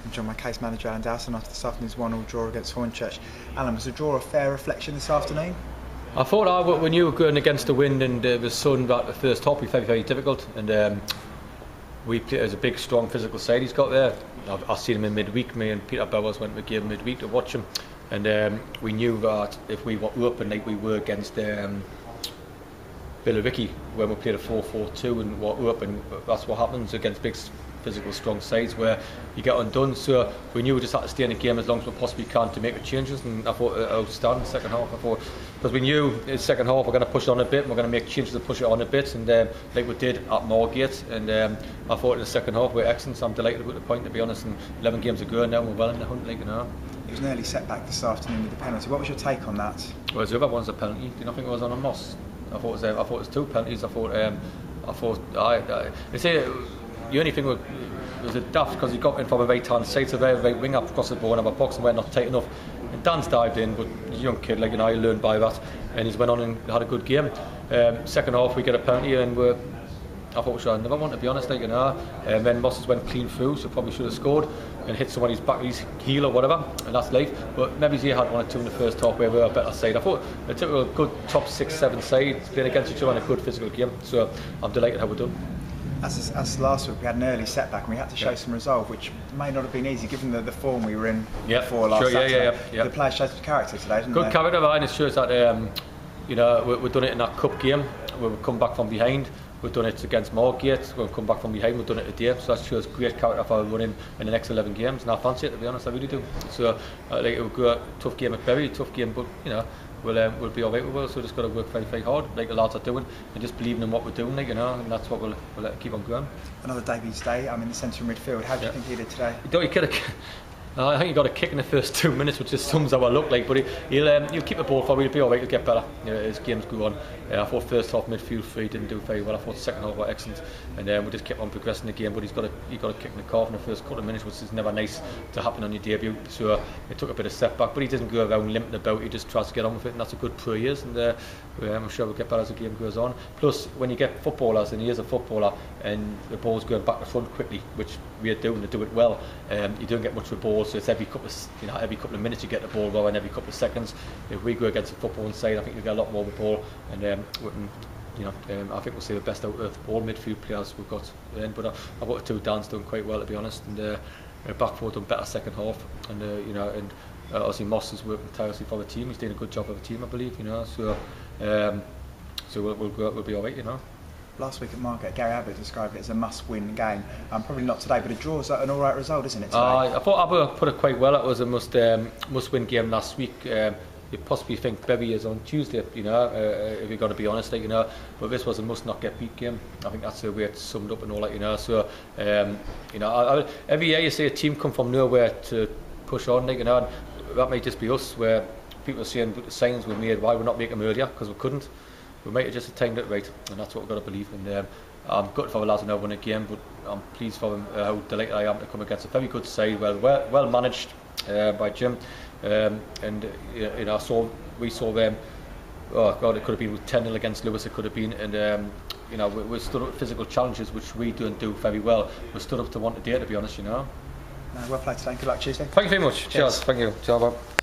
I'm joined by case manager Alan Dowson after this afternoon's 1-1 draw against Hornchurch. Alan, was the draw a fair reflection this afternoon? I thought when you were going against the wind and the sun about the first half, we found it very difficult, and we played as a big, strong physical side he's got there. I've seen him in midweek. Me and Peter Bowers went to the game midweek to watch him, and we knew that if we were open like we were against Billericay when we played a 4-4-2 and were open, that's what happens against big physical strong sides where you get undone. So we knew we just had to stay in the game as long as we possibly can to make the changes, and I thought outstanding second half. I thought, because we knew in the second half we're going to push it on a bit and we're going to make changes to push it on a bit, and like we did at Moorgate, and I thought in the second half we're excellent. So I'm delighted with the point, to be honest, and 11 games ago now we're well in the hunt, like, you know. It was an early setback this afternoon with the penalty. What was your take on that? Well, the other one's a penalty. Do you not think it was on a Moss? I thought it was two penalties. They say the only thing was a daft because he got in from a right hand side, so very right wing up across the ball and our box, and we're not tight enough. And Dan's dived in, but he's a young kid, like, you know, he learned by that, and he's went on and had a good game. Second half we get a penalty, and I thought we should have another one, to be honest, like, you know. And then Moss went clean through, so probably should have scored and hit somebody's back, his heel or whatever, and that's life. But maybe he had one or two in the first half where we were a better side. I thought it took a good top 6-7 sides playing against each other in a good physical game, so I'm delighted how we're done. As last week we had an early setback and we had to show some resolve, which may not have been easy given the form we were in before last Saturday. The players showed some character today, didn't they? Good character, and it shows that you know, we've done it in that cup game where we've come back from behind. We've done it against Moorgate, we've come back from behind, we've done it today, so that shows great character for running in the next 11 games, and I fancy it, to be honest, I really do. So like, it'll go a tough game at Bury, tough game, but you know, we'll be alright with it, so just got to work very, very hard, like the lads are doing, and just believing in what we're doing, like, you know, and that's what we'll keep on going. Another Davies day, I'm in the centre of midfield. How do you think he did today? I think he got a kick in the first 2 minutes, which just sums how I look like. But he'll keep the ball forward. He'll be all right. He'll get better. You know, as games go on. I thought first half midfield three didn't do very well. I thought the second half were excellent, and we just kept on progressing the game. But he got a kick in the calf in the first couple of minutes, which is never nice to happen on your debut. So it took a bit of setback. But he doesn't go around limping about. He just tries to get on with it, and that's a good pro he is. And I'm sure we'll get better as the game goes on. Plus, when you get footballers, and he is a footballer, and the ball's going back to front quickly, which we are doing to do it well, you don't get much of the ball. So it's every couple of minutes you get the ball going, every couple of seconds. If we go against the football side, I think you get a lot more of the ball, and I think we'll see the best out of all midfield players we've got. But I thought the two Dan's done quite well, to be honest, and back four done better second half, and obviously Moss is working tirelessly for the team. He's doing a good job for the team, I believe, you know. So we'll be alright, you know. Last week at Margate, Gary Abbott described it as a must-win game. Probably not today, but a draw is an all-right result, isn't it, today? I thought Abbott put it quite well. It was a must-win game last week. You possibly think Bury is on Tuesday, you know, if you're going to be honest, like, you know. But this was a must-not-get-beat game. I think that's the way it's summed up and all that, you know. So, you know, every year you see a team come from nowhere to push on, like, you know. And that might just be us, where people are saying the signs we made, why we're not making them earlier, because we couldn't. We might have just timed it right, and that's what we've got to believe. And I'm good for the lads to now win a game, but I'm pleased for them how delighted I am to come against a very good side, well managed by Jim. And you know, we saw them. Oh God, it could have been with 10-0 against Lewis. It could have been, and you know, we stood up physical challenges, which we don't do very well. We stood up to want today, to be honest, you know. Well played today. Good luck Tuesday. Thank you very much. Cheers. Thank you. Ciao.